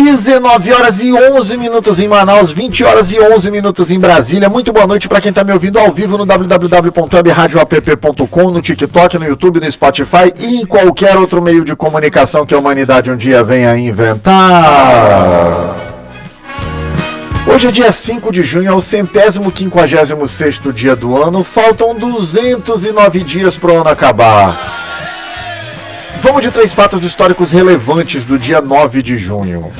19 horas e 11 minutos em Manaus, 20 horas e 11 minutos em Brasília. Muito boa noite para quem está me ouvindo ao vivo no www.webradioapp.com, no TikTok, no YouTube, no Spotify e em qualquer outro meio de comunicação que a humanidade um dia venha a inventar. Hoje é dia 5 de junho, é o 156º dia do ano. Faltam 209 dias para o ano acabar. Vamos de 3 fatos históricos relevantes do dia 9 de junho.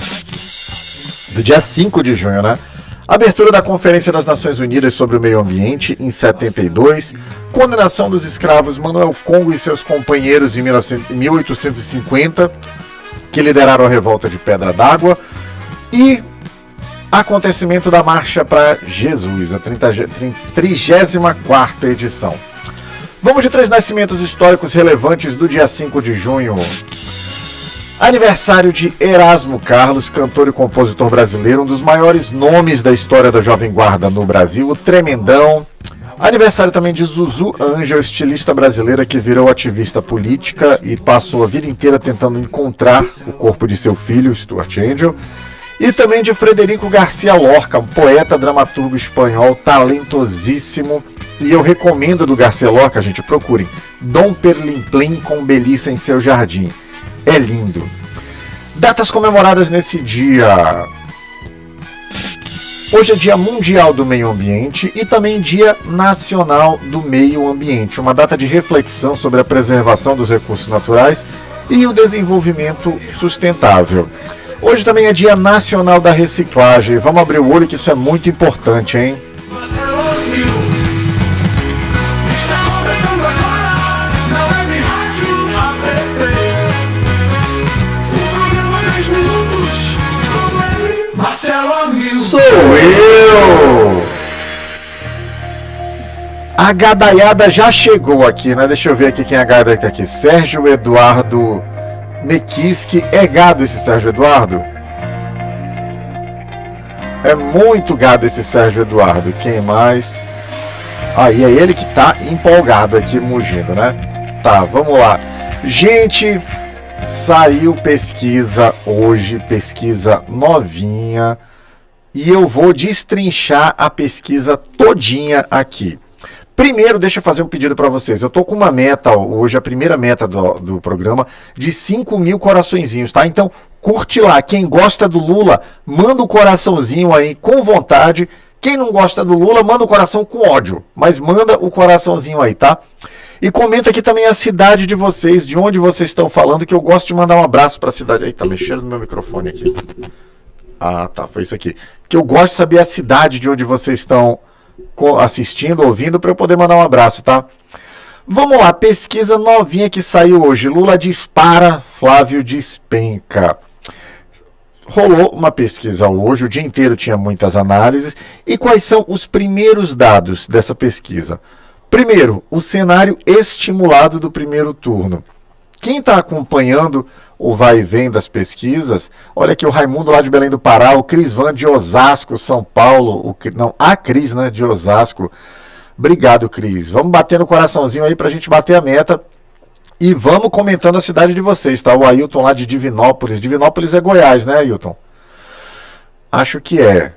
Do dia 5 de junho, né? Abertura da Conferência das Nações Unidas sobre o Meio Ambiente, em 72. Condenação dos escravos Manuel Congo e seus companheiros em 1850, que lideraram a revolta de Pedra d'Água. E acontecimento da Marcha para Jesus, a 34ª edição. Vamos de 3 nascimentos históricos relevantes do dia 5 de junho. Aniversário de Erasmo Carlos, cantor e compositor brasileiro, um dos maiores nomes da história da Jovem Guarda no Brasil, o Tremendão. Aniversário também de Zuzu Angel, estilista brasileira que virou ativista política e passou a vida inteira tentando encontrar o corpo de seu filho, Stuart Angel. E também de Frederico Garcia Lorca, um poeta, dramaturgo espanhol talentosíssimo. E eu recomendo do Garcia Lorca, gente, procurem Dom Perlim-Plim com Belissa em seu jardim. É lindo. Datas comemoradas nesse dia. Hoje é Dia Mundial do Meio Ambiente e também Dia Nacional do Meio Ambiente. Uma data de reflexão sobre a preservação dos recursos naturais e o desenvolvimento sustentável. Hoje também é Dia Nacional da Reciclagem. Vamos abrir o olho que isso é muito importante, hein? Sou eu! A gadaiada já chegou aqui, né? Deixa eu ver aqui quem é a gadaiada que tá aqui. Sérgio Eduardo Mequiski. É gado esse Sérgio Eduardo? É muito gado esse Sérgio Eduardo. Quem mais? Aí é ele que tá empolgado aqui, mugindo, né? Tá, vamos lá. Gente, saiu pesquisa hoje, pesquisa novinha. E eu vou destrinchar a pesquisa todinha aqui. Primeiro, deixa eu fazer um pedido para vocês. Eu tô com uma meta hoje, a primeira meta do programa, de 5.000 coraçõezinhos, tá? Então, curte lá. Quem gosta do Lula, manda o coraçãozinho aí com vontade. Quem não gosta do Lula, manda o coração com ódio. Mas manda o coraçãozinho aí, tá? E comenta aqui também a cidade de vocês, de onde vocês estão falando, que eu gosto de mandar um abraço para a cidade. Aí, tá mexendo no meu microfone aqui. Ah, tá, foi isso aqui. Que eu gosto de saber a cidade de onde vocês estão assistindo, ouvindo, para eu poder mandar um abraço, tá? Vamos lá, pesquisa novinha que saiu hoje. Lula dispara, Flávio despenca. Rolou uma pesquisa hoje, o dia inteiro tinha muitas análises. E quais são os primeiros dados dessa pesquisa? Primeiro, o cenário estimulado do primeiro turno. Quem está acompanhando o vai e vem das pesquisas, olha aqui o Raimundo lá de Belém do Pará, o Cris Van de Osasco, São Paulo, a Cris, né, de Osasco. Obrigado, Cris. Vamos bater no coraçãozinho aí pra gente bater a meta e vamos comentando a cidade de vocês, tá? O Ailton lá de Divinópolis. Divinópolis é Goiás, né, Ailton? Acho que é.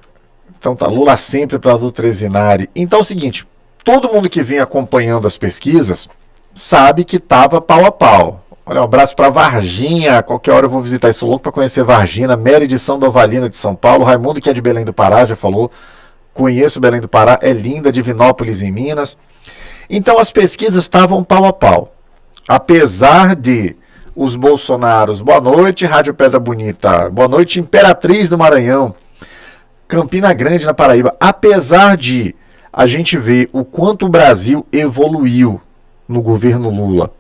Então tá, Lula sempre para do Trezinari. Então é o seguinte, todo mundo que vem acompanhando as pesquisas sabe que tava pau a pau. Olha, um abraço para Varginha, qualquer hora eu vou visitar, isso louco para conhecer Varginha, Mary de São Dovalina de São Paulo, Raimundo que é de Belém do Pará, já falou, conheço Belém do Pará, é linda, Divinópolis em Minas. Então as pesquisas estavam pau a pau, apesar de os bolsonaros, boa noite Rádio Pedra Bonita, boa noite Imperatriz do Maranhão, Campina Grande na Paraíba, apesar de a gente ver o quanto o Brasil evoluiu no governo Lula,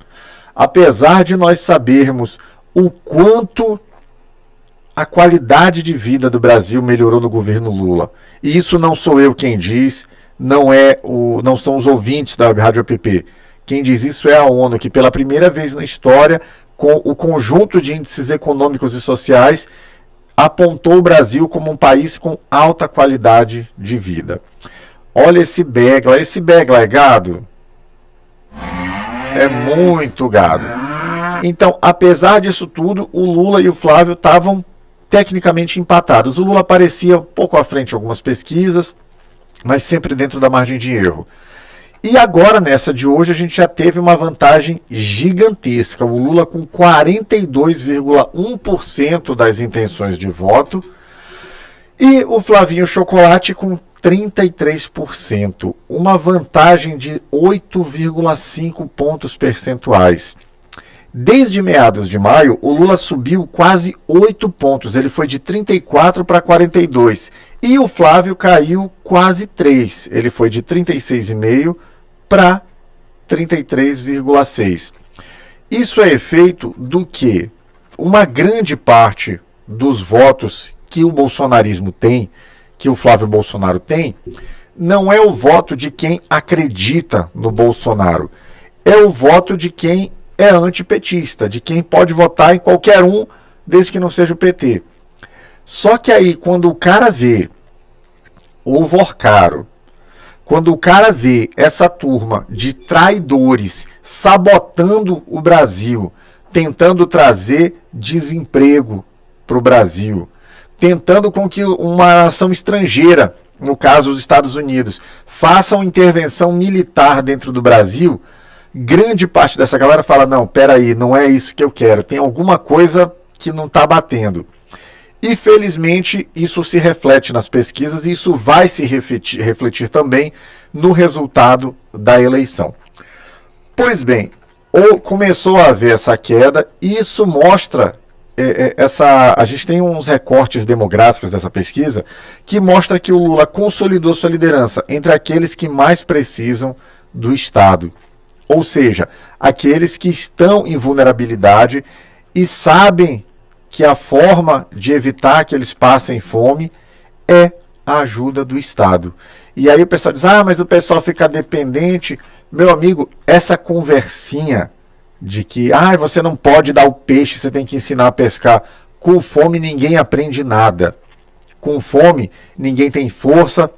apesar de nós sabermos o quanto a qualidade de vida do Brasil melhorou no governo Lula. E isso não sou eu quem diz, não são os ouvintes da Rádio App. Quem diz isso é a ONU, que pela primeira vez na história, com o conjunto de índices econômicos e sociais, apontou o Brasil como um país com alta qualidade de vida. Olha esse Begla é gado? É muito gado. Então, apesar disso tudo, o Lula e o Flávio estavam tecnicamente empatados. O Lula aparecia um pouco à frente em algumas pesquisas, mas sempre dentro da margem de erro. E agora, nessa de hoje, a gente já teve uma vantagem gigantesca. O Lula com 42,1% das intenções de voto e o Flavinho Chocolate com 33%. Uma vantagem de 8,5 pontos percentuais. Desde meados de maio, o Lula subiu quase 8 pontos. Ele foi de 34 para 42. E o Flávio caiu quase 3. Ele foi de 36,5 para 33,6. Isso é efeito do que uma grande parte dos votos que o bolsonarismo tem, que o Flávio Bolsonaro tem, não é o voto de quem acredita no Bolsonaro. É o voto de quem é antipetista, de quem pode votar em qualquer um, desde que não seja o PT. Só que aí, quando o cara vê o Vorcaro, quando o cara vê essa turma de traidores sabotando o Brasil, tentando trazer desemprego para o Brasil, tentando com que uma nação estrangeira, no caso os Estados Unidos, faça uma intervenção militar dentro do Brasil, grande parte dessa galera fala, não, peraí, não é isso que eu quero, tem alguma coisa que não está batendo. E felizmente isso se reflete nas pesquisas e isso vai se refletir também no resultado da eleição. Pois bem, começou a haver essa queda e isso mostra, a gente tem uns recortes demográficos dessa pesquisa que mostra que o Lula consolidou sua liderança entre aqueles que mais precisam do Estado. Ou seja, aqueles que estão em vulnerabilidade e sabem que a forma de evitar que eles passem fome é a ajuda do Estado. E aí o pessoal diz, mas o pessoal fica dependente. Meu amigo, essa conversinha de que você não pode dar o peixe, você tem que ensinar a pescar. Com fome ninguém aprende nada. Com fome ninguém tem força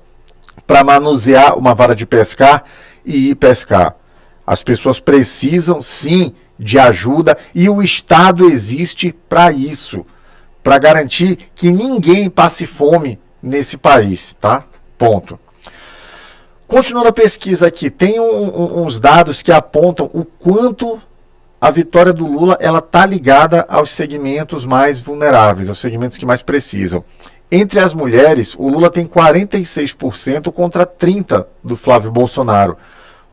para manusear uma vara de pescar e ir pescar. As pessoas precisam, sim, de ajuda e o Estado existe para isso, para garantir que ninguém passe fome nesse país, tá? Ponto. Continuando a pesquisa aqui, tem uns dados que apontam o quanto a vitória do Lula ela está ligada aos segmentos mais vulneráveis, aos segmentos que mais precisam. Entre as mulheres, o Lula tem 46% contra 30% do Flávio Bolsonaro.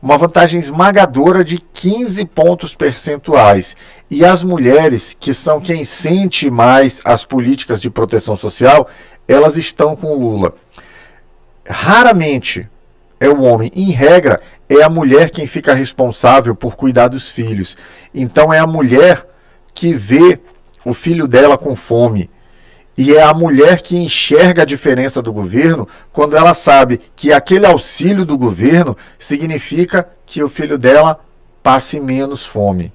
Uma vantagem esmagadora de 15 pontos percentuais. E as mulheres, que são quem sente mais as políticas de proteção social, elas estão com o Lula. Raramente é o homem. Em regra, é a mulher quem fica responsável por cuidar dos filhos. Então é a mulher que vê o filho dela com fome. E é a mulher que enxerga a diferença do governo quando ela sabe que aquele auxílio do governo significa que o filho dela passe menos fome.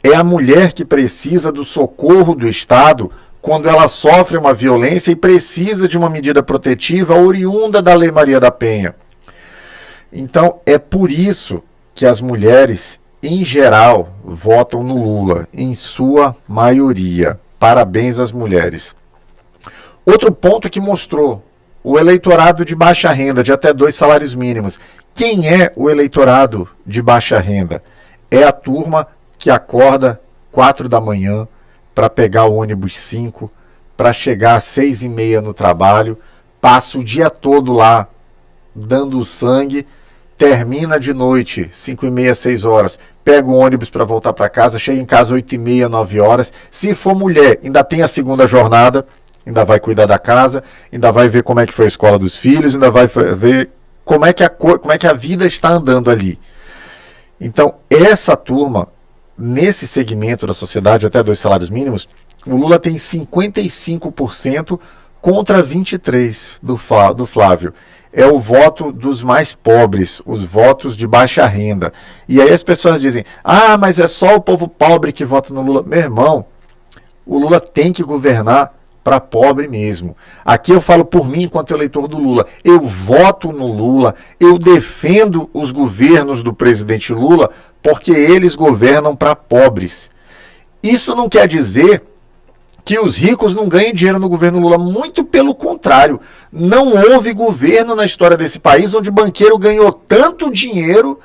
É a mulher que precisa do socorro do Estado quando ela sofre uma violência e precisa de uma medida protetiva oriunda da Lei Maria da Penha. Então, é por isso que as mulheres, em geral, votam no Lula, em sua maioria. Parabéns às mulheres. Outro ponto que mostrou o eleitorado de baixa renda, de até 2 salários mínimos. Quem é o eleitorado de baixa renda? É a turma que acorda 4 da manhã para pegar o ônibus 5, para chegar às 6h30 no trabalho, passa o dia todo lá dando sangue, termina de noite, 5h30, 6 horas, pega o ônibus para voltar para casa, chega em casa 8h30, 9 horas. Se for mulher, ainda tem a segunda jornada, ainda vai cuidar da casa, ainda vai ver como é que foi a escola dos filhos, ainda vai ver como é que a vida está andando ali. Então, essa turma, nesse segmento da sociedade, até 2 salários mínimos, o Lula tem 55% contra 23% do Flávio. É o voto dos mais pobres, os votos de baixa renda. E aí as pessoas dizem, mas é só o povo pobre que vota no Lula. Meu irmão, o Lula tem que governar para pobre mesmo. Aqui eu falo por mim enquanto eleitor do Lula. Eu voto no Lula, eu defendo os governos do presidente Lula porque eles governam para pobres. Isso não quer dizer que os ricos não ganhem dinheiro no governo Lula. Muito pelo contrário. Não houve governo na história desse país onde banqueiro ganhou tanto dinheiro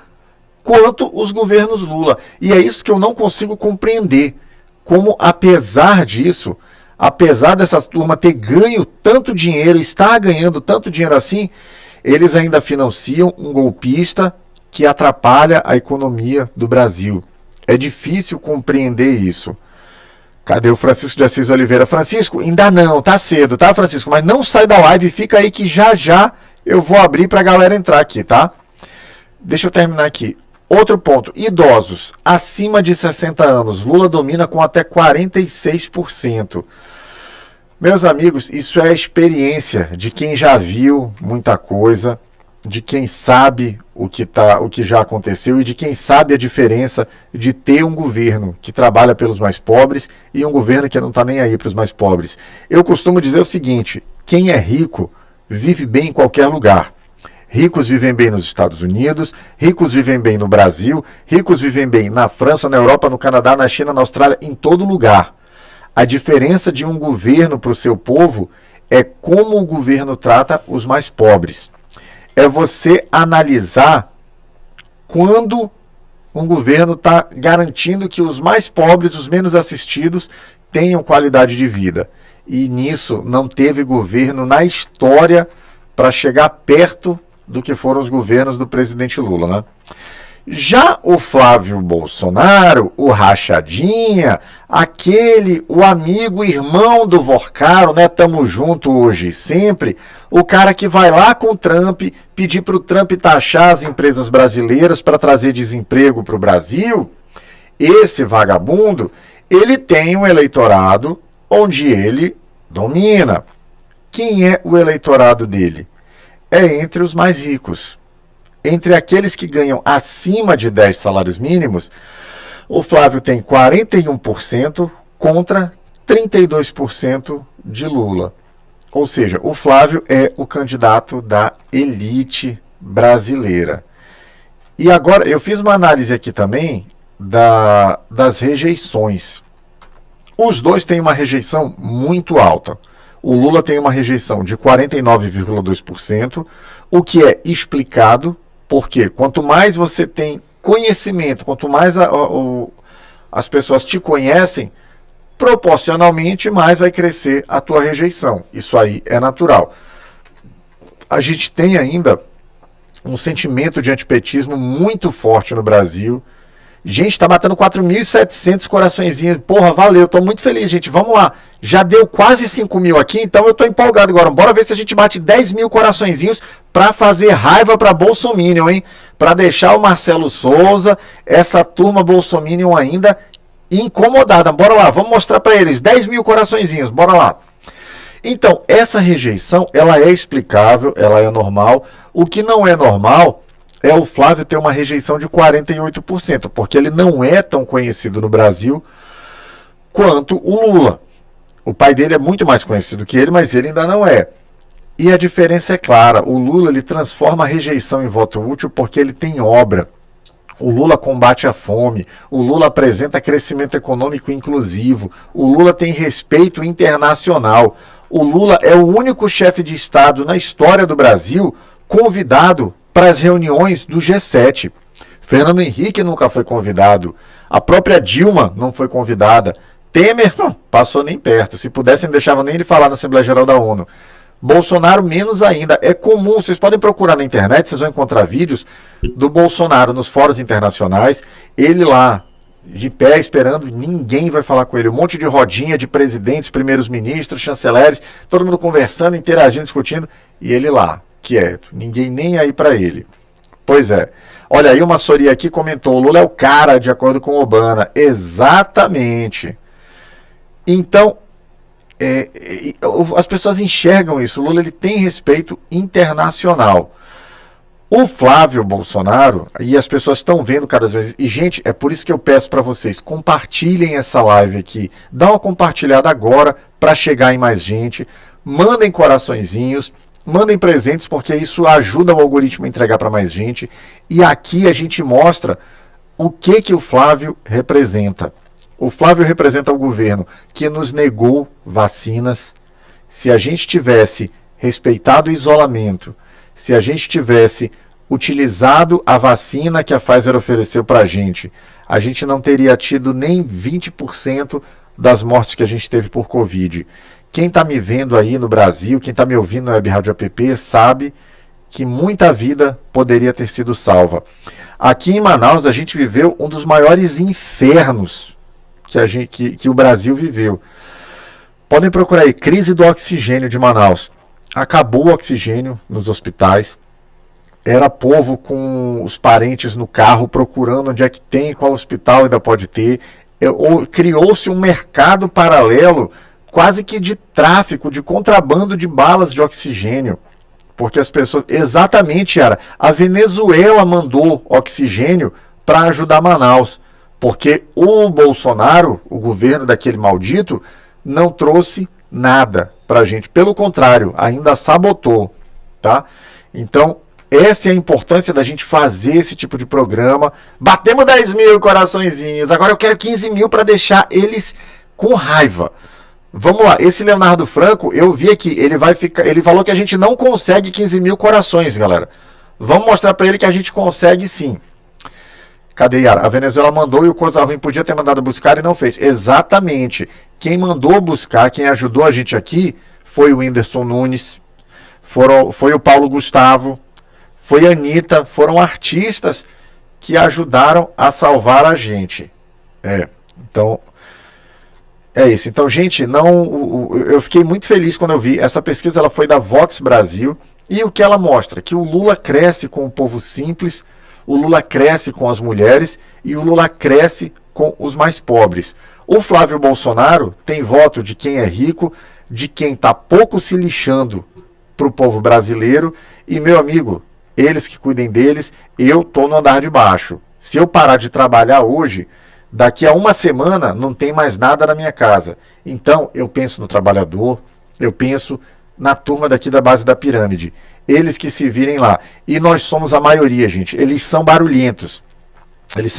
quanto os governos Lula. E é isso que eu não consigo compreender. Como, apesar disso, apesar dessa turma ter ganho tanto dinheiro, estar ganhando tanto dinheiro assim, eles ainda financiam um golpista que atrapalha a economia do Brasil. É difícil compreender isso. Cadê o Francisco de Assis Oliveira? Francisco, ainda não, tá cedo, tá, Francisco? Mas não sai da live, fica aí que já já eu vou abrir pra galera entrar aqui, tá? Deixa eu terminar aqui. Outro ponto, idosos acima de 60 anos. Lula domina com até 46%. Meus amigos, isso é a experiência de quem já viu muita coisa, de quem sabe o que já aconteceu e de quem sabe a diferença de ter um governo que trabalha pelos mais pobres e um governo que não está nem aí para os mais pobres. Eu costumo dizer o seguinte, quem é rico vive bem em qualquer lugar. Ricos vivem bem nos Estados Unidos, ricos vivem bem no Brasil, ricos vivem bem na França, na Europa, no Canadá, na China, na Austrália, em todo lugar. A diferença de um governo para o seu povo é como o governo trata os mais pobres. É você analisar quando um governo está garantindo que os mais pobres, os menos assistidos, tenham qualidade de vida. E nisso não teve governo na história para chegar perto do que foram os governos do presidente Lula, né? Já o Flávio Bolsonaro, o Rachadinha, o amigo, irmão do Vorcaro, né? Tamo junto hoje e sempre. O cara que vai lá com o Trump, pedir para o Trump taxar as empresas brasileiras para trazer desemprego para o Brasil. Esse vagabundo, ele tem um eleitorado onde ele domina. Quem é o eleitorado dele? É entre os mais ricos. Entre aqueles que ganham acima de 10 salários mínimos, o Flávio tem 41% contra 32% de Lula. Ou seja, o Flávio é o candidato da elite brasileira. E agora, eu fiz uma análise aqui também das rejeições. Os dois têm uma rejeição muito alta. O Lula tem uma rejeição de 49,2%, o que é explicado, porque quanto mais você tem conhecimento, quanto mais as pessoas te conhecem, proporcionalmente mais vai crescer a tua rejeição. Isso aí é natural. A gente tem ainda um sentimento de antipetismo muito forte no Brasil. Gente, tá batendo 4.700 coraçõezinhos. Porra, valeu, tô muito feliz, gente. Vamos lá. Já deu quase 5.000 aqui, então eu tô empolgado agora. Bora ver se a gente bate 10.000 coraçõezinhos pra fazer raiva pra Bolsominion, hein? Pra deixar o Marcelo Souza, essa turma Bolsominion ainda incomodada. Bora lá, vamos mostrar pra eles. 10.000 coraçõezinhos, bora lá. Então, essa rejeição, ela é explicável, ela é normal. O que não é normal é o Flávio ter uma rejeição de 48%, porque ele não é tão conhecido no Brasil quanto o Lula. O pai dele é muito mais conhecido que ele, mas ele ainda não é. E a diferença é clara, o Lula ele transforma a rejeição em voto útil porque ele tem obra. O Lula combate a fome, o Lula apresenta crescimento econômico inclusivo, o Lula tem respeito internacional. O Lula é o único chefe de Estado na história do Brasil convidado para as reuniões do G7. Fernando Henrique nunca foi convidado. A própria Dilma não foi convidada. Temer passou nem perto. Se pudessem, não deixavam nem ele falar na Assembleia Geral da ONU. Bolsonaro menos ainda. É comum, vocês podem procurar na internet, vocês vão encontrar vídeos do Bolsonaro nos fóruns internacionais. Ele lá, de pé, esperando, ninguém vai falar com ele. Um monte de rodinha de presidentes, primeiros ministros, chanceleres, todo mundo conversando, interagindo, discutindo. E ele lá, quieto, ninguém nem aí para ele. Pois é. Olha aí, uma Soria aqui comentou, o Lula é o cara, de acordo com o Obama. Exatamente. Então, as pessoas enxergam isso. O Lula ele tem respeito internacional. O Flávio Bolsonaro, e as pessoas estão vendo cada vez... E, gente, é por isso que eu peço para vocês, compartilhem essa live aqui. Dá uma compartilhada agora para chegar em mais gente. Mandem coraçõezinhos. Mandem presentes, porque isso ajuda o algoritmo a entregar para mais gente. E aqui a gente mostra o que o Flávio representa. O Flávio representa o governo que nos negou vacinas. Se a gente tivesse respeitado o isolamento, se a gente tivesse utilizado a vacina que a Pfizer ofereceu para a gente não teria tido nem 20% das mortes que a gente teve por Covid. Quem está me vendo aí no Brasil, quem está me ouvindo no Web Rádio App, sabe que muita vida poderia ter sido salva. Aqui em Manaus, a gente viveu um dos maiores infernos que o Brasil viveu. Podem procurar aí, crise do oxigênio de Manaus. Acabou o oxigênio nos hospitais. Era povo com os parentes no carro procurando onde é que tem, qual hospital ainda pode ter. Criou-se um mercado paralelo, quase que de tráfico, de contrabando de balas de oxigênio. Porque as pessoas... Exatamente, a Venezuela mandou oxigênio para ajudar Manaus. Porque o Bolsonaro, o governo daquele maldito, não trouxe nada para a gente. Pelo contrário, ainda sabotou. Tá? Então, essa é a importância da gente fazer esse tipo de programa. Batemos 10 mil coraçõezinhos. Agora eu quero 15 mil para deixar eles com raiva. Vamos lá, esse Leonardo Franco, eu vi aqui, ele falou que a gente não consegue 15 mil corações, galera. Vamos mostrar para ele que a gente consegue sim. Cadê, Yara? A Venezuela mandou e o Coisa Ruim podia ter mandado buscar e não fez. Exatamente. Quem mandou buscar, quem ajudou a gente aqui, foi o Whindersson Nunes, foi o Paulo Gustavo, foi a Anitta, foram artistas que ajudaram a salvar a gente. Então... é isso. Então, gente, eu fiquei muito feliz quando eu vi. Essa pesquisa ela foi da Vox Brasil. E o que ela mostra? Que o Lula cresce com o povo simples, o Lula cresce com as mulheres e o Lula cresce com os mais pobres. O Flávio Bolsonaro tem voto de quem é rico, de quem está pouco se lixando para o povo brasileiro. E, meu amigo, eles que cuidem deles, eu estou no andar de baixo. Se eu parar de trabalhar hoje... daqui a uma semana não tem mais nada na minha casa. Então eu penso no trabalhador, eu penso na turma daqui da base da pirâmide. Eles que se virem lá. E nós somos a maioria, gente. Eles são barulhentos. Eles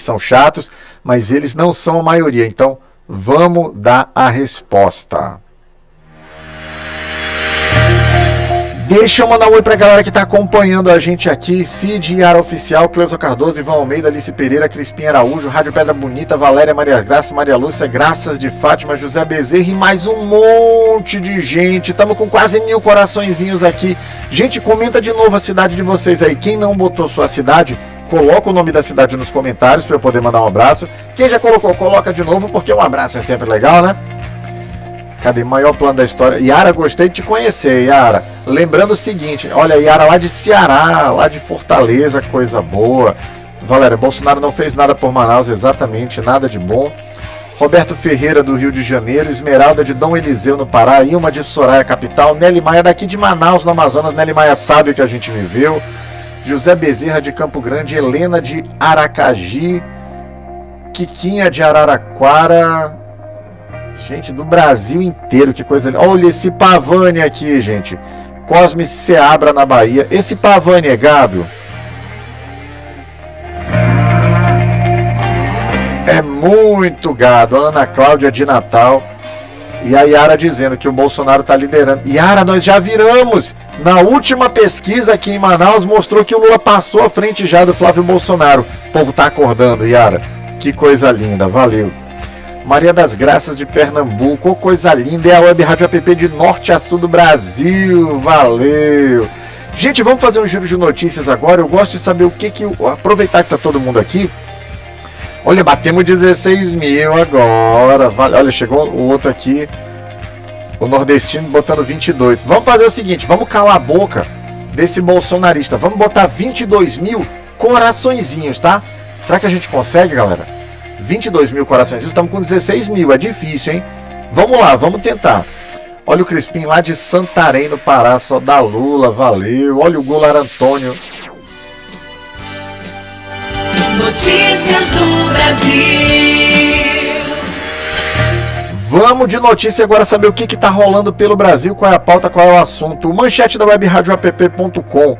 são chatos, mas eles não são a maioria. Então vamos dar a resposta. Deixa eu mandar um oi pra galera que tá acompanhando a gente aqui. Cid, Yara Oficial, Cleusa Cardoso, Ivan Almeida, Alice Pereira, Crispim Araújo, Rádio Pedra Bonita, Valéria, Maria Graça, Maria Lúcia, Graças de Fátima, José Bezerra e mais um monte de gente. Estamos com quase 1000 coraçõezinhos aqui. Gente, comenta de novo a cidade de vocês aí. Quem não botou sua cidade, coloca o nome da cidade nos comentários para eu poder mandar um abraço. Quem já colocou, coloca de novo, porque um abraço é sempre legal, né? Cadê? Maior plano da história. Yara, gostei de te conhecer, Yara. Lembrando o seguinte, olha, Yara lá de Ceará, lá de Fortaleza, coisa boa. Valéria, Bolsonaro não fez nada por Manaus, exatamente, nada de bom. Roberto Ferreira, do Rio de Janeiro. Esmeralda, de Dom Eliseu, no Pará. Ilma, de Soraya, capital. Nelly Maia, daqui de Manaus, no Amazonas. Nelly Maia sabe o que a gente viveu. José Bezerra, de Campo Grande. Helena, de Aracagi. Quiquinha, de Araraquara. Gente, do Brasil inteiro, que coisa linda. Olha esse Pavani aqui, gente. Cosme Seabra, na Bahia. Esse Pavani é gado? É muito gado. Ana Cláudia de Natal. E a Yara dizendo que o Bolsonaro está liderando. Yara, nós já viramos. Na última pesquisa aqui em Manaus, mostrou que o Lula passou à frente já do Flávio Bolsonaro. O povo tá acordando, Yara. Que coisa linda, valeu. Maria das Graças, de Pernambuco, oh, coisa linda, é a Web Rádio App de norte a sul do Brasil, valeu. Gente, vamos fazer um giro de notícias agora. Eu gosto de saber o que aproveitar que tá todo mundo aqui. Olha, batemos 16 mil agora, olha, chegou o outro aqui, o nordestino botando 22. Vamos fazer o seguinte, vamos calar a boca desse bolsonarista, vamos botar 22 mil coraçõezinhos, tá? Será que a gente consegue, galera? 22 mil corações, estamos com 16 mil, é difícil, hein? Vamos lá, vamos tentar. Olha o Crispim lá de Santarém, no Pará, só da Lula, valeu. Olha o Golar Antônio. Notícias do Brasil. Vamos de notícia agora, saber o que está rolando pelo Brasil, qual é a pauta, qual é o assunto. O manchete da webrádioapp.com.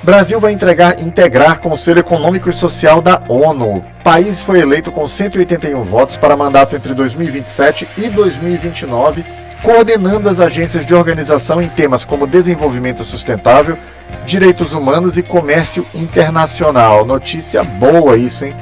Brasil vai integrar Conselho Econômico e Social da ONU. O país foi eleito com 181 votos para mandato entre 2027 e 2029, coordenando as agências de organização em temas como desenvolvimento sustentável, direitos humanos e comércio internacional. Notícia boa isso, hein?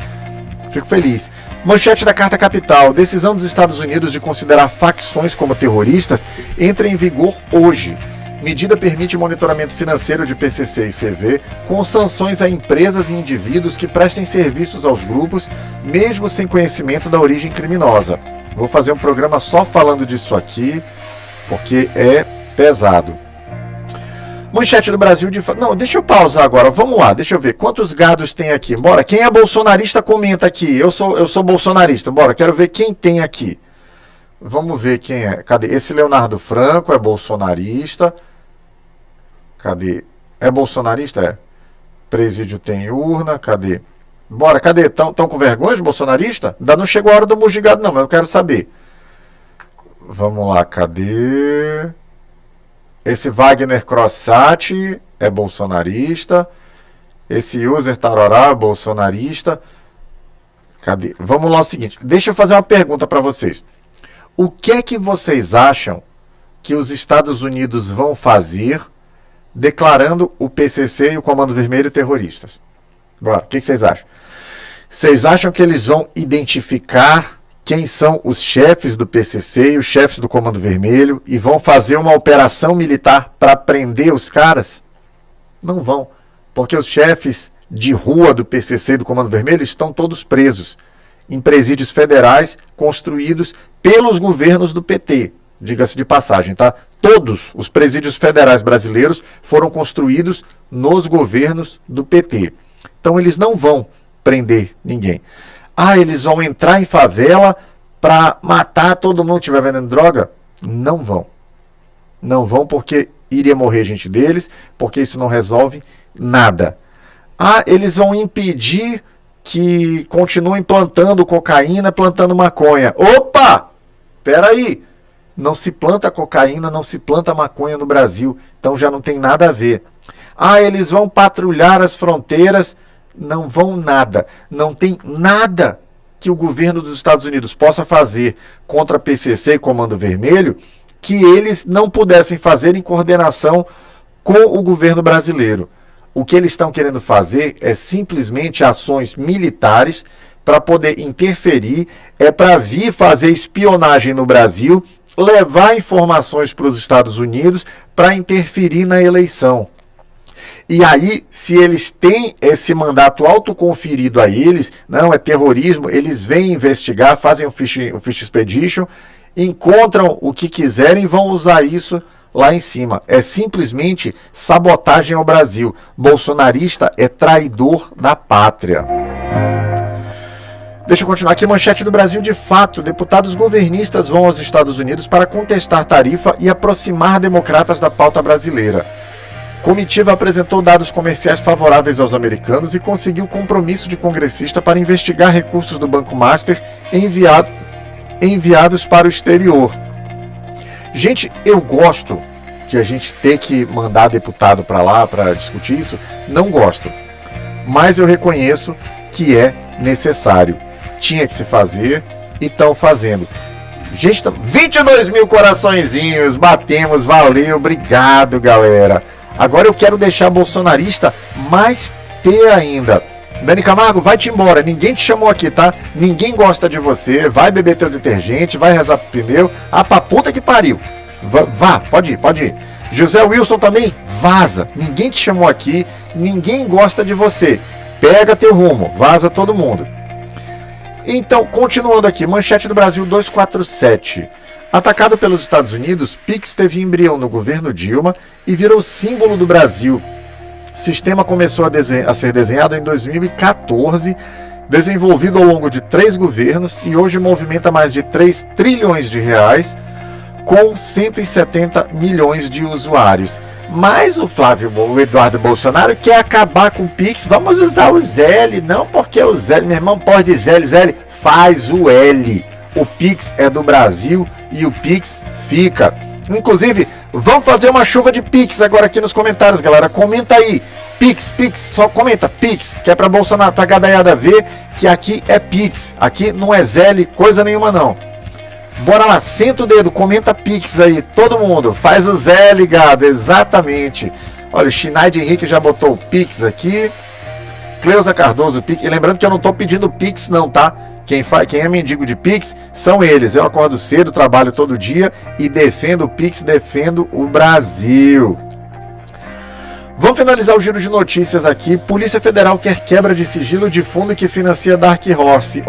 Fico feliz. Manchete da Carta Capital. Decisão dos Estados Unidos de considerar facções como terroristas entra em vigor hoje. Medida permite monitoramento financeiro de PCC e CV, com sanções a empresas e indivíduos que prestem serviços aos grupos, mesmo sem conhecimento da origem criminosa. Vou fazer um programa só falando disso aqui, porque é pesado. Manchete do Brasil de... Não, deixa eu pausar agora, vamos lá, deixa eu ver quantos gados tem aqui. Bora, quem é bolsonarista comenta aqui. Eu sou bolsonarista, bora, quero ver quem tem aqui. Vamos ver quem é. Cadê? Esse Leonardo Franco é bolsonarista. Cadê? É bolsonarista? É. Presídio tem urna, cadê? Bora, cadê? Estão com vergonha de bolsonarista? Ainda não chegou a hora do mugigado não, mas eu quero saber. Vamos lá, cadê? Esse Wagner Crossati é bolsonarista. Esse User Tarorá, bolsonarista. Cadê? Vamos lá, o seguinte. Deixa eu fazer uma pergunta para vocês. O que é que vocês acham que os Estados Unidos vão fazer declarando o PCC e o Comando Vermelho terroristas? Bora, o que vocês acham? Vocês acham que eles vão identificar quem são os chefes do PCC e os chefes do Comando Vermelho e vão fazer uma operação militar para prender os caras? Não vão, porque os chefes de rua do PCC e do Comando Vermelho estão todos presos em presídios federais construídos pelos governos do PT, diga-se de passagem, tá? Todos os presídios federais brasileiros foram construídos nos governos do PT. Então eles não vão prender ninguém. Ah, eles vão entrar em favela para matar todo mundo que estiver vendendo droga? Não vão. Não vão porque iria morrer gente deles, porque isso não resolve nada. Ah, eles vão impedir que continuem plantando cocaína, plantando maconha. Opa! Peraí! Não se planta cocaína, não se planta maconha no Brasil, então já não tem nada a ver. Ah, eles vão patrulhar as fronteiras, não vão nada. Não tem nada que o governo dos Estados Unidos possa fazer contra PCC e Comando Vermelho que eles não pudessem fazer em coordenação com o governo brasileiro. O que eles estão querendo fazer é simplesmente ações militares para poder interferir, é para vir fazer espionagem no Brasil, levar informações para os Estados Unidos para interferir na eleição. E aí, se eles têm esse mandato autoconferido a eles, não é terrorismo, eles vêm investigar, fazem o Fish Expedition, encontram o que quiserem e vão usar isso lá em cima. É simplesmente sabotagem ao Brasil. Bolsonarista é traidor da pátria. Deixa eu continuar aqui, manchete do Brasil de fato. Deputados governistas vão aos Estados Unidos para contestar tarifa e aproximar democratas da pauta brasileira. Comitiva apresentou dados comerciais favoráveis aos americanos e conseguiu compromisso de congressista para investigar recursos do Banco Master enviados para o exterior. Gente, eu gosto de a gente ter que mandar deputado para lá para discutir isso. Não gosto. Mas eu reconheço que é necessário. Tinha que se fazer e estão fazendo. Gente, 22 mil coraçõezinhos, batemos, valeu, obrigado, galera. Agora eu quero deixar bolsonarista mais pé ainda. Dani Camargo, vai-te embora, ninguém te chamou aqui, tá? Ninguém gosta de você, vai beber teu detergente, vai rezar pro pneu. Ah, pra puta que pariu. Vá, pode ir. José Wilson também, vaza. Ninguém te chamou aqui, ninguém gosta de você. Pega teu rumo, vaza todo mundo. Então, continuando aqui, manchete do Brasil 247. Atacado pelos Estados Unidos, Pix teve embrião no governo Dilma e virou símbolo do Brasil. O sistema começou a ser desenhado em 2014, desenvolvido ao longo de 3 governos e hoje movimenta mais de 3 trilhões de reais com 170 milhões de usuários. Mas o Eduardo Bolsonaro quer acabar com o Pix. Vamos usar o Zelle. Não, porque o Zelle, meu irmão, pode Zelle, faz o L. O Pix é do Brasil e o Pix fica. Inclusive, vamos fazer uma chuva de Pix agora aqui nos comentários, galera. Comenta aí. Pix, só comenta Pix, que é pra Bolsonaro, pra gadaiada ver que aqui é Pix, aqui não é Zelle, coisa nenhuma não. Bora lá, senta o dedo, comenta Pix aí, todo mundo, faz o Zelle, gado, exatamente. Olha, o Schneid Henrique já botou o Pix aqui, Cleusa Cardoso, Pix, e lembrando que eu não tô pedindo Pix não, tá? Quem é mendigo de Pix são eles, eu acordo cedo, trabalho todo dia e defendo o Pix, defendo o Brasil. Vamos finalizar o giro de notícias aqui. Polícia Federal quer quebra de sigilo de fundo que financia Dark Horse.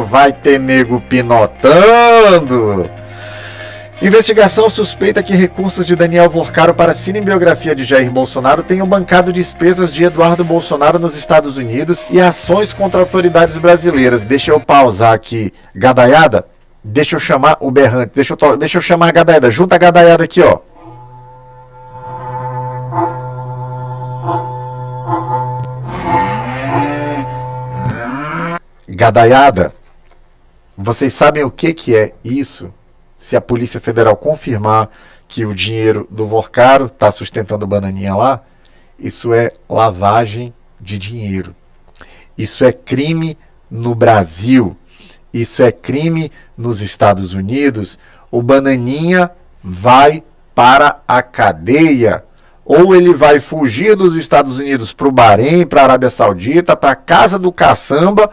Vai ter nego pinotando. Investigação suspeita que recursos de Daniel Vorcaro para cinebiografia de Jair Bolsonaro tenham bancado despesas de Eduardo Bolsonaro nos Estados Unidos e ações contra autoridades brasileiras. Deixa eu pausar aqui, gadaiada. Deixa eu chamar o berrante. Deixa eu chamar a gadaiada. Junta a gadaiada aqui, ó. Gadaiada, vocês sabem o que é isso? Se a Polícia Federal confirmar que o dinheiro do Vorcaro está sustentando Bananinha lá, isso é lavagem de dinheiro. Isso é crime no Brasil. Isso é crime nos Estados Unidos. O Bananinha vai para a cadeia. Ou ele vai fugir dos Estados Unidos para o Bahrein, para a Arábia Saudita, para a casa do caçamba,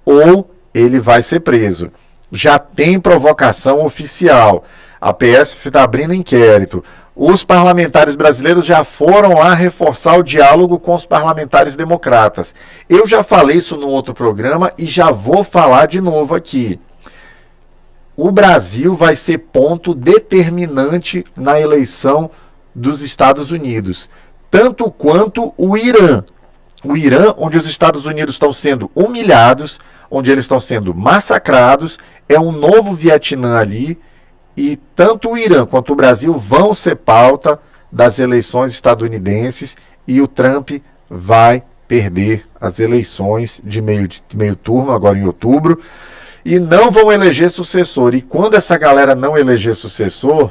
ou ele vai ser preso. Já tem provocação oficial. A PF está abrindo inquérito. Os parlamentares brasileiros já foram lá reforçar o diálogo com os parlamentares democratas. Eu já falei isso num outro programa e já vou falar de novo aqui. O Brasil vai ser ponto determinante na eleição dos Estados Unidos, tanto quanto o Irã. O Irã, onde os Estados Unidos estão sendo humilhados, onde eles estão sendo massacrados, é um novo Vietnã ali, e tanto o Irã quanto o Brasil vão ser pauta das eleições estadunidenses, e o Trump vai perder as eleições de meio turno, agora em outubro, e não vão eleger sucessor. E quando essa galera não eleger sucessor,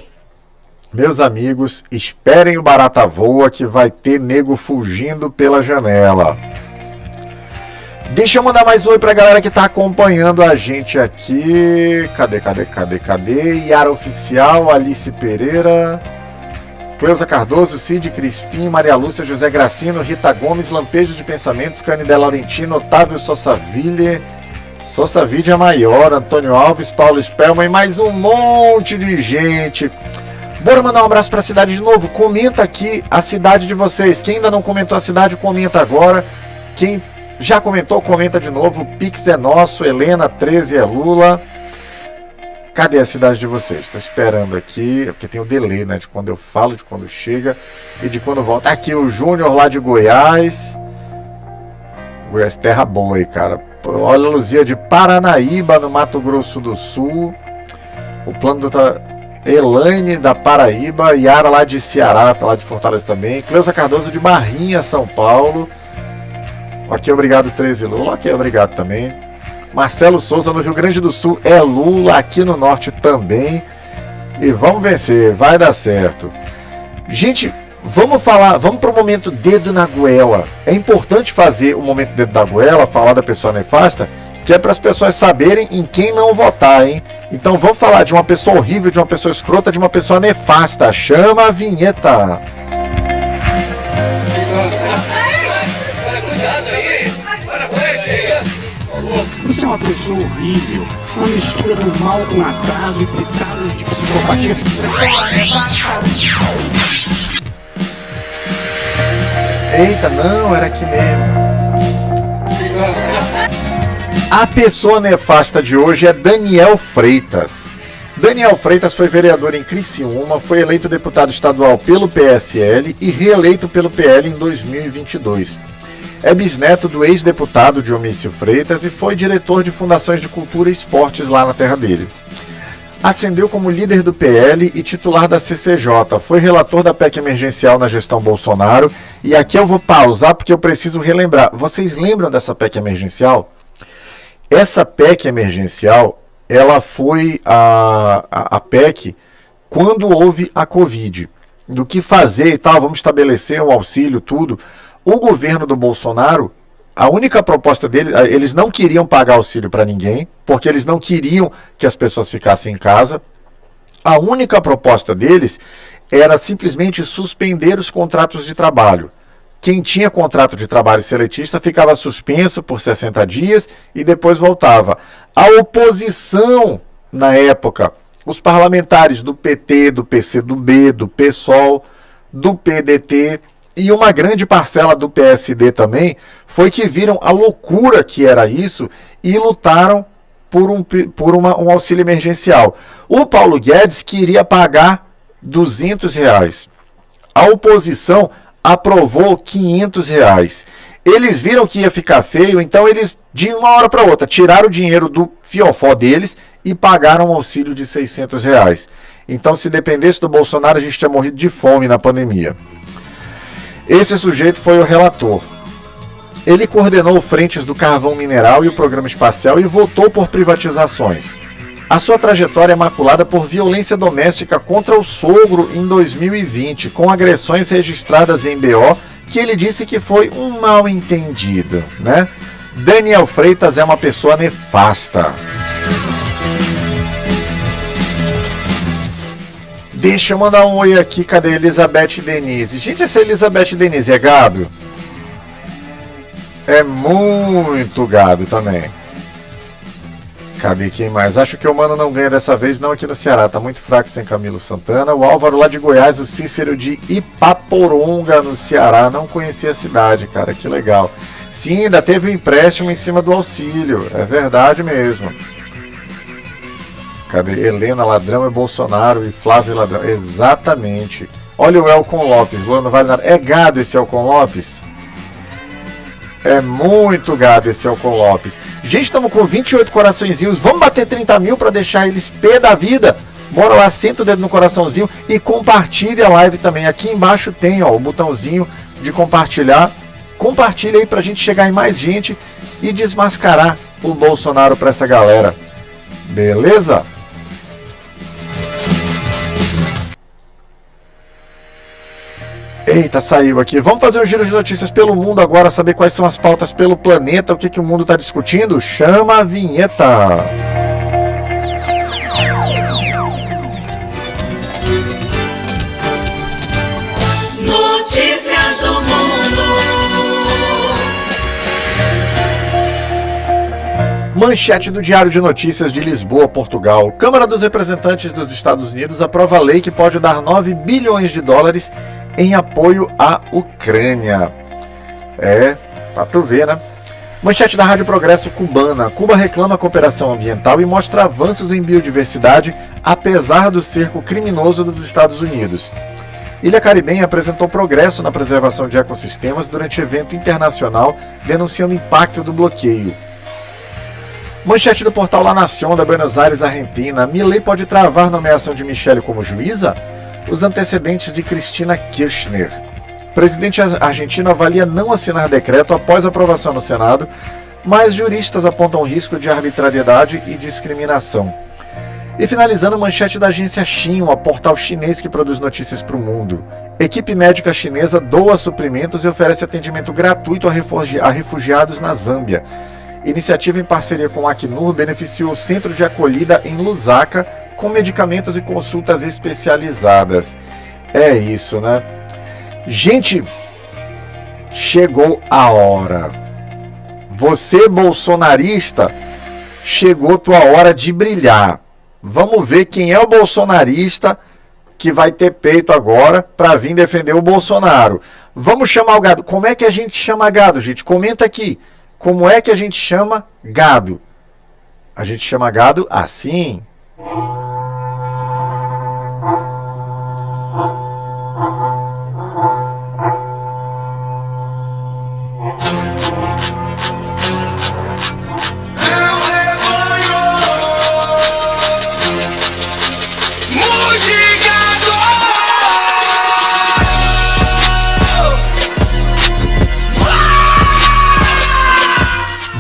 meus amigos, esperem o barata voa que vai ter nego fugindo pela janela. Deixa eu mandar mais oi pra galera que tá acompanhando a gente aqui. Cadê? Yara Oficial, Alice Pereira, Cleusa Cardoso, Cid Crispim, Maria Lúcia, José Gracino, Rita Gomes, Lampejo de Pensamentos, Canidé Laurentino, Otávio Sossaville Maior, Antônio Alves, Paulo Spellman e mais um monte de gente. Bora mandar um abraço para a cidade de novo. Comenta aqui a cidade de vocês. Quem ainda não comentou a cidade, comenta agora. Quem já comentou, comenta de novo. O Pix é nosso, Helena 13 é Lula. Cadê a cidade de vocês? Estou esperando aqui, porque tem o delay, né? De quando eu falo, de quando chega e de quando volta. Aqui o Júnior lá de Goiás. Goiás, terra boa aí, cara. Olha a Luzia de Paranaíba, no Mato Grosso do Sul. O plano do... Elaine da Paraíba, Yara lá de Ceará, tá lá de Fortaleza também, Cleusa Cardoso de Barrinha, São Paulo. Ok, obrigado 13 Lula, ok, obrigado também. Marcelo Souza no Rio Grande do Sul é Lula, aqui no Norte também. E vamos vencer, vai dar certo. Gente, vamos para o momento dedo na goela. É importante fazer o momento dedo da goela, falar da pessoa nefasta, que é para as pessoas saberem em quem não votar, hein? Então vamos falar de uma pessoa horrível, de uma pessoa escrota, de uma pessoa nefasta. Chama a vinheta. Você é uma pessoa horrível, uma mistura do mal com atraso e pitadas de psicopatia. Eita, não, era aqui mesmo. A pessoa nefasta de hoje é Daniel Freitas. Daniel Freitas foi vereador em Criciúma, foi eleito deputado estadual pelo PSL e reeleito pelo PL em 2022. É bisneto do ex-deputado Dionísio Freitas e foi diretor de fundações de cultura e esportes lá na terra dele. Ascendeu como líder do PL e titular da CCJ, foi relator da PEC emergencial na gestão Bolsonaro, e aqui eu vou pausar porque eu preciso relembrar. Vocês lembram dessa PEC emergencial? Essa PEC emergencial, ela foi a PEC quando houve a Covid. do que fazer e tal, vamos estabelecer um auxílio, tudo. O governo do Bolsonaro, a única proposta deles, eles não queriam pagar auxílio para ninguém, porque eles não queriam que as pessoas ficassem em casa. A única proposta deles era simplesmente suspender os contratos de trabalho. Quem tinha contrato de trabalho seletista ficava suspenso por 60 dias e depois voltava. A oposição, na época, os parlamentares do PT, do PCdoB, do PSOL, do PDT e uma grande parcela do PSD também, foi que viram a loucura que era isso e lutaram por um auxílio emergencial. O Paulo Guedes queria pagar R$200. A oposição aprovou R$500. Eles viram que ia ficar feio, então eles, de uma hora para outra, tiraram o dinheiro do fiofó deles e pagaram um auxílio de R$600. Então, se dependesse do Bolsonaro, a gente tinha morrido de fome na pandemia. Esse sujeito foi o relator. Ele coordenou frentes do carvão mineral e o programa espacial e votou por privatizações. A sua trajetória é maculada por violência doméstica contra o sogro em 2020, com agressões registradas em BO, que ele disse que foi um mal entendido, né? Daniel Freitas é uma pessoa nefasta. Deixa eu mandar um oi aqui, cadê Elizabeth Denise? Gente, essa Elizabeth Denise é gado? É muito gado também. Cadê quem mais? Acho que o Mano não ganha dessa vez, não aqui no Ceará. Tá muito fraco sem Camilo Santana. O Álvaro lá de Goiás, o Cícero de Ipaporonga, no Ceará. Não conhecia a cidade, cara. Que legal. Sim, ainda teve um empréstimo em cima do auxílio. É verdade mesmo. Cadê? Helena Ladrão e Bolsonaro e Flávio Ladrão. Exatamente. Olha o Elcon Lopes. Luana Vale Nada. É gado esse Elcon Lopes? É muito gado esse Elcon Lopes. Gente, estamos com 28 coraçõezinhos. Vamos bater 30 mil para deixar eles pé da vida. Bora lá, senta o dedo no coraçãozinho e compartilhe a live também. Aqui embaixo tem ó, o botãozinho de compartilhar. Compartilha aí para a gente chegar em mais gente e desmascarar o Bolsonaro para essa galera. Beleza? Eita, saiu aqui. Vamos fazer um giro de notícias pelo mundo agora, saber quais são as pautas pelo planeta, o que o mundo está discutindo. Chama a vinheta. Notícias do mundo. Manchete do Diário de Notícias de Lisboa, Portugal. Câmara dos Representantes dos Estados Unidos aprova a lei que pode dar 9 bilhões de dólares em apoio à Ucrânia. É, pra tu ver, né? Manchete da Rádio Progresso cubana. Cuba reclama cooperação ambiental e mostra avanços em biodiversidade, apesar do cerco criminoso dos Estados Unidos. Ilha Caribenha apresentou progresso na preservação de ecossistemas durante evento internacional, denunciando o impacto do bloqueio. Manchete do portal La Nación da Buenos Aires, Argentina. Milei pode travar nomeação de Michelle como juíza? Os antecedentes de Cristina Kirchner. O presidente argentino avalia não assinar decreto após aprovação no Senado, mas juristas apontam risco de arbitrariedade e discriminação. E finalizando, manchete da agência Xinhua, portal chinês que produz notícias para o mundo. Equipe médica chinesa doa suprimentos e oferece atendimento gratuito a refugiados na Zâmbia. Iniciativa em parceria com a Acnur beneficiou o centro de acolhida em Lusaka com medicamentos e consultas especializadas. É isso, né? Gente, chegou a hora. Você, bolsonarista, chegou tua hora de brilhar. Vamos ver quem é o bolsonarista que vai ter peito agora para vir defender o Bolsonaro. Vamos chamar o gado. Como é que a gente chama gado, gente? Comenta aqui. Como é que a gente chama gado? A gente chama gado assim.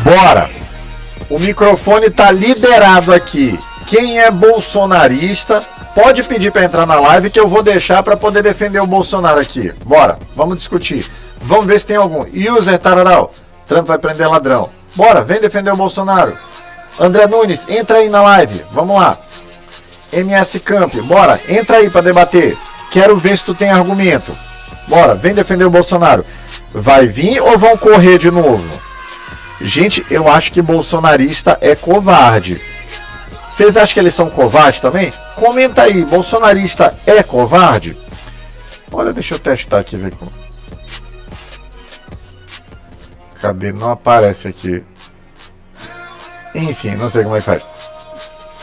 Bora! O microfone tá liberado aqui. Quem é bolsonarista pode pedir para entrar na live que eu vou deixar para poder defender o Bolsonaro aqui. Bora, vamos discutir. Vamos ver se tem algum. User Tararau, Trump vai prender ladrão. Bora, vem defender o Bolsonaro. André Nunes, entra aí na live. Vamos lá. MS Camp, bora, entra aí para debater. Quero ver se tu tem argumento. Bora, vem defender o Bolsonaro. Vai vir ou vão correr de novo? Gente, eu acho que bolsonarista é covarde. Vocês acham que eles são covardes também? Comenta aí, bolsonarista é covarde? Olha, deixa eu testar aqui, ver como. Cadê? Não aparece aqui. Enfim, não sei como é que faz.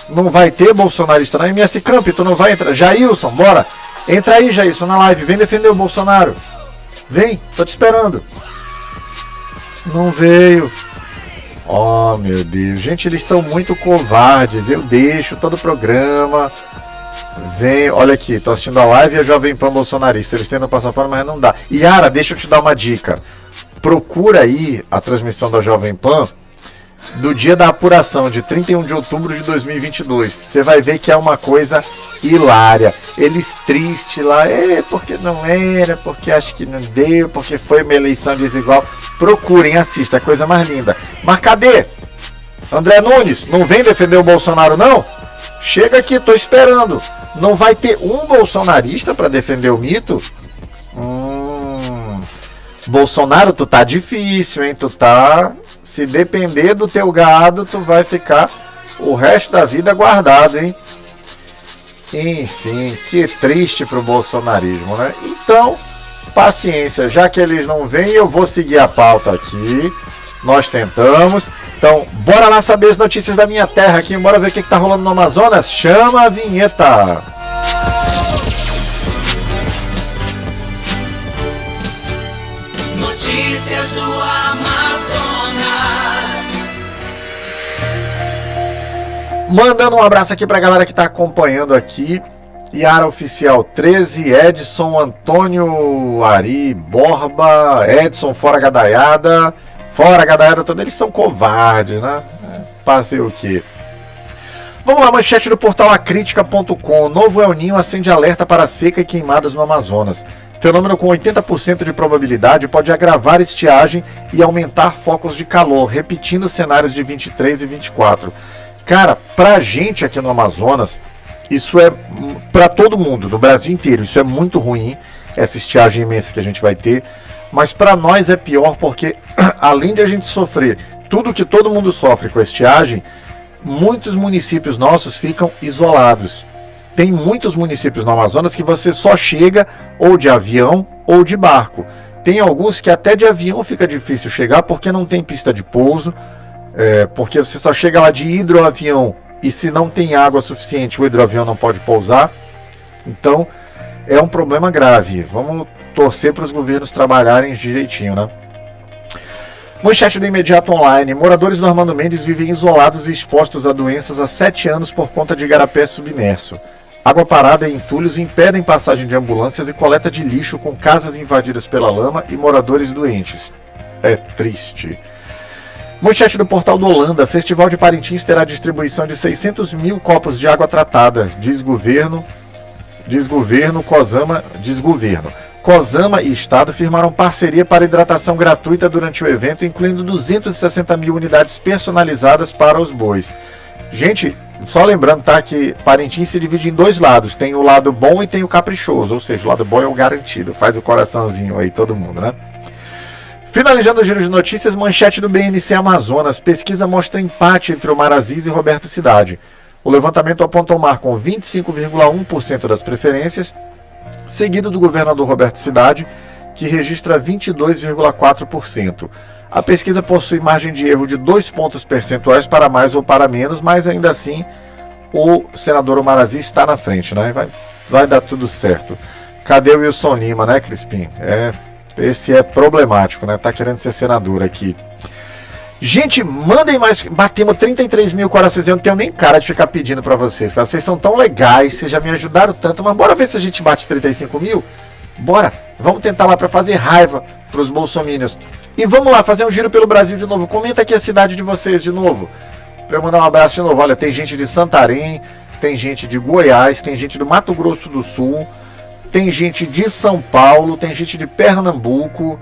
Não vai ter bolsonarista na MS Camp, tu não vai entrar. Jailson, bora. Entra aí, Jailson, na live. Vem defender o Bolsonaro. Vem, tô te esperando. Não veio. Oh, meu Deus. Gente, eles são muito covardes. Eu deixo todo o programa. Vem, olha aqui, tô assistindo a live e a Jovem Pan bolsonarista. Eles tentam passar fora, mas não dá. Yara, deixa eu te dar uma dica. Procura aí a transmissão da Jovem Pan do dia da apuração, de 31 de outubro de 2022. Você vai ver que é uma coisa hilária. Eles tristes lá, porque não era, porque acho que não deu, porque foi uma eleição desigual. Procurem, assista, é a coisa mais linda. Mas cadê? André Nunes, não vem defender o Bolsonaro não? Chega aqui, tô esperando. Não vai ter um bolsonarista para defender o mito? Bolsonaro, tu tá difícil, hein? Tu tá... Se depender do teu gado, tu vai ficar o resto da vida guardado, hein? Enfim, que triste pro bolsonarismo, né? Então, paciência, já que eles não vêm, eu vou seguir a pauta aqui. Nós tentamos. Então, bora lá saber as notícias da minha terra aqui. Bora ver o que tá rolando no Amazonas. Chama a vinheta! Notícias do Amazonas. Mandando um abraço aqui pra galera que tá acompanhando aqui. Yara Oficial 13, Edson, Antônio, Ari, Borba, Edson, fora gadaiada, todos eles são covardes, né? Passei o quê? Vamos lá, manchete do portal acritica.com. Novo El Ninho acende alerta para seca e queimadas no Amazonas. Fenômeno com 80% de probabilidade pode agravar estiagem e aumentar focos de calor, repetindo cenários de 23 e 24. Cara, pra gente aqui no Amazonas, isso é, pra todo mundo, no Brasil inteiro, isso é muito ruim, essa estiagem imensa que a gente vai ter, mas pra nós é pior porque, além de a gente sofrer tudo que todo mundo sofre com a estiagem, muitos municípios nossos ficam isolados. Tem muitos municípios no Amazonas que você só chega ou de avião ou de barco. Tem alguns que até de avião fica difícil chegar porque não tem pista de pouso, porque você só chega lá de hidroavião e se não tem água suficiente o hidroavião não pode pousar. Então é um problema grave. Vamos torcer para os governos trabalharem direitinho, né? Manchete do Imediato Online. Moradores do Armando Mendes vivem isolados e expostos a doenças há 7 anos por conta de igarapé submerso. Água parada e entulhos impedem passagem de ambulâncias e coleta de lixo com casas invadidas pela lama e moradores doentes. É triste. Manchete do portal do Holanda. Festival de Parintins terá distribuição de 600 mil copos de água tratada. Desgoverno, Cosama e Estado firmaram parceria para hidratação gratuita durante o evento, incluindo 260 mil unidades personalizadas para os bois. Gente, só lembrando, tá, que Parintins se divide em 2 lados. Tem o lado bom e tem o caprichoso, ou seja, o lado bom é o garantido. Faz o coraçãozinho aí, todo mundo, né? Finalizando o giro de notícias, manchete do BNC Amazonas. Pesquisa mostra empate entre Omar Aziz e Roberto Cidade. O levantamento aponta Omar com 25,1% das preferências, seguido do governador Roberto Cidade, que registra 22,4%. A pesquisa possui margem de erro de 2 pontos percentuais para mais ou para menos, mas ainda assim o senador Omar Aziz está na frente, né? Vai dar tudo certo. Cadê o Wilson Lima, né, Crispim? Esse é problemático, né? Tá querendo ser senador aqui. Gente, mandem mais. Batemos 33 mil corações. Eu não tenho nem cara de ficar pedindo pra vocês, cara. Vocês são tão legais, vocês já me ajudaram tanto. Mas bora ver se a gente bate 35 mil? Bora, vamos tentar lá pra fazer raiva pros bolsominions. E vamos lá, fazer um giro pelo Brasil de novo. Comenta aqui a cidade de vocês de novo. Para eu mandar um abraço de novo. Olha, tem gente de Santarém, tem gente de Goiás, tem gente do Mato Grosso do Sul, tem gente de São Paulo, tem gente de Pernambuco.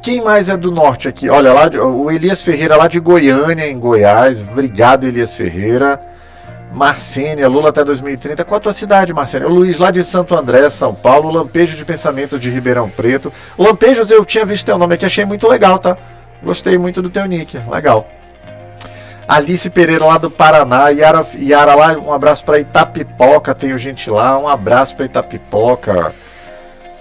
Quem mais é do norte aqui? Olha, lá o Elias Ferreira lá de Goiânia, em Goiás. Obrigado, Elias Ferreira. Marcênia, Lula até 2030. Qual a tua cidade, Marcênia? O Luiz lá de Santo André, São Paulo. Lampejo de Pensamentos de Ribeirão Preto. Lampejos, eu tinha visto teu nome aqui, achei muito legal, tá? Gostei muito do teu nick, legal. Alice Pereira lá do Paraná. Yara lá, um abraço para Itapipoca, tenho gente lá. Um abraço para Itapipoca.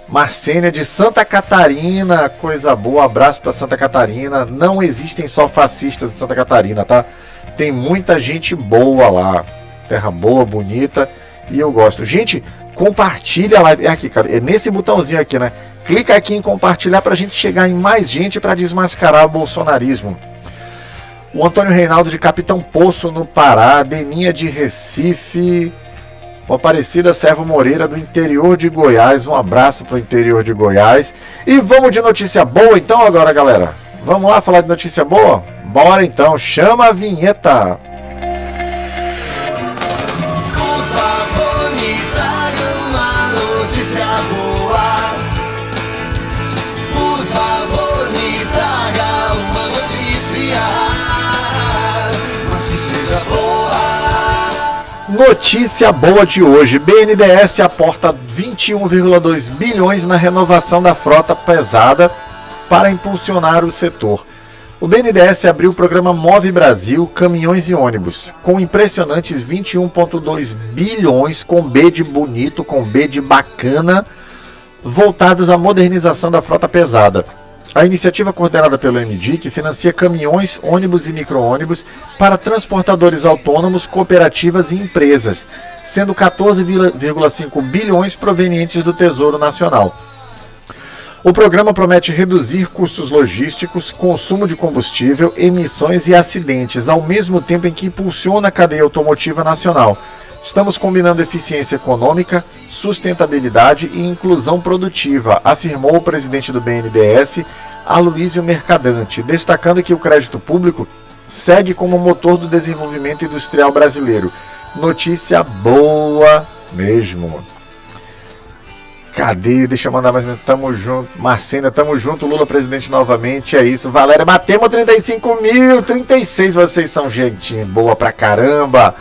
Marcênia de Santa Catarina, coisa boa, abraço para Santa Catarina. Não existem só fascistas em Santa Catarina, tá? Tem muita gente boa lá, terra boa, bonita, e eu gosto. Gente, compartilha a live, é aqui, cara, é nesse botãozinho aqui, né? Clica aqui em compartilhar pra gente chegar em mais gente para desmascarar o bolsonarismo. O Antônio Reinaldo de Capitão Poço, no Pará. Deninha de Recife. O Aparecida Servo Moreira, do interior de Goiás. Um abraço para o interior de Goiás. E vamos de notícia boa então agora, galera. Vamos lá falar de notícia boa? Bora então, chama a vinheta. Por favor, me traga uma notícia boa. Por favor, me traga uma notícia, mas que seja boa. Notícia boa de hoje. BNDES aporta 21,2 bilhões na renovação da frota pesada para impulsionar o setor. O BNDES abriu o programa Move Brasil, Caminhões e Ônibus, com impressionantes 21,2 bilhões, com B de bonito, com B de bacana, voltados à modernização da frota pesada. A iniciativa coordenada pelo MDIC financia caminhões, ônibus e micro-ônibus para transportadores autônomos, cooperativas e empresas, sendo 14,5 bilhões provenientes do Tesouro Nacional. O programa promete reduzir custos logísticos, consumo de combustível, emissões e acidentes, ao mesmo tempo em que impulsiona a cadeia automotiva nacional. Estamos combinando eficiência econômica, sustentabilidade e inclusão produtiva, afirmou o presidente do BNDES, Aloysio Mercadante, destacando que o crédito público segue como motor do desenvolvimento industrial brasileiro. Notícia boa mesmo. Cadê? Deixa eu mandar mais um. Tamo junto. Marcena, tamo junto. Lula presidente novamente. É isso. Valéria, batemos 35 mil. 36. Vocês são gente boa pra caramba.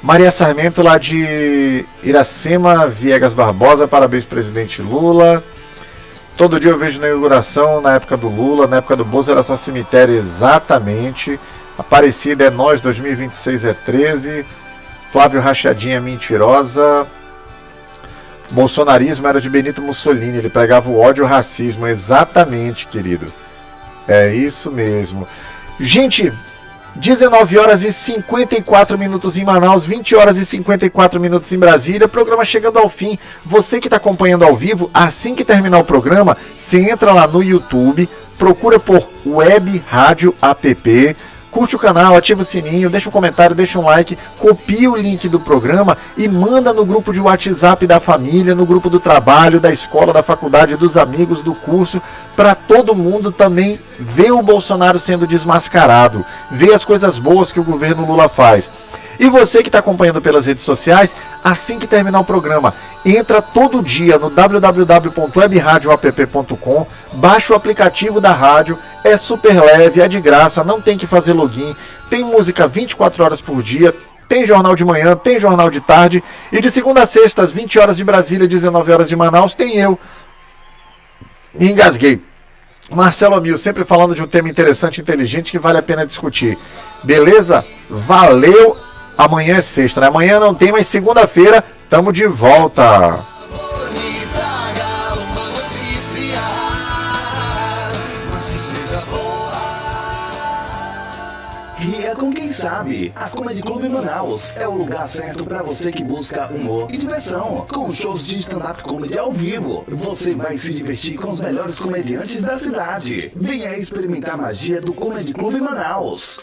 Maria Sarmento, lá de Iracema, Viegas Barbosa. Parabéns, presidente Lula. Todo dia eu vejo na inauguração, na época do Lula. Na época do Bolsa era só cemitério, exatamente. Aparecida é nós, 2026 é 13. Flávio Rachadinha, mentirosa. Bolsonarismo era de Benito Mussolini, ele pregava o ódio e o racismo, exatamente, querido. É isso mesmo. Gente, 19 horas e 54 minutos em Manaus, 20 horas e 54 minutos em Brasília, programa chegando ao fim. Você que está acompanhando ao vivo, assim que terminar o programa, você entra lá no YouTube, procura por Web Rádio App, curte o canal, ativa o sininho, deixa um comentário, deixa um like, copia o link do programa e manda no grupo de WhatsApp da família, no grupo do trabalho, da escola, da faculdade, dos amigos, do curso, para todo mundo também ver o Bolsonaro sendo desmascarado, ver as coisas boas que o governo Lula faz. E você que está acompanhando pelas redes sociais, assim que terminar o programa, entra todo dia no www.webradioapp.com, baixa o aplicativo da rádio, é super leve, é de graça, não tem que fazer login, tem música 24 horas por dia, tem jornal de manhã, tem jornal de tarde, e de segunda a sexta, às 20 horas de Brasília, 19 horas de Manaus, tem eu. Me engasguei. Marcelo Amil, sempre falando de um tema interessante e inteligente que vale a pena discutir. Beleza? Valeu! Amanhã é sexta, né? Amanhã não tem, mas segunda-feira tamo de volta. Ria com quem sabe. A Comedy Club Manaus é o lugar certo para você que busca humor e diversão. Com shows de stand-up comedy ao vivo, você vai se divertir com os melhores comediantes da cidade. Venha experimentar a magia do Comedy Club Manaus.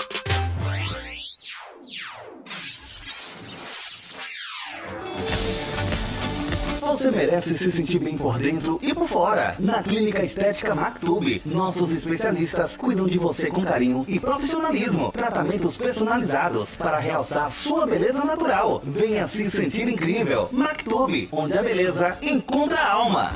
Você merece se sentir bem por dentro e por fora. Na Clínica Estética Mactube, nossos especialistas cuidam de você com carinho e profissionalismo. Tratamentos personalizados para realçar sua beleza natural. Venha se sentir incrível. Mactube, onde a beleza encontra a alma.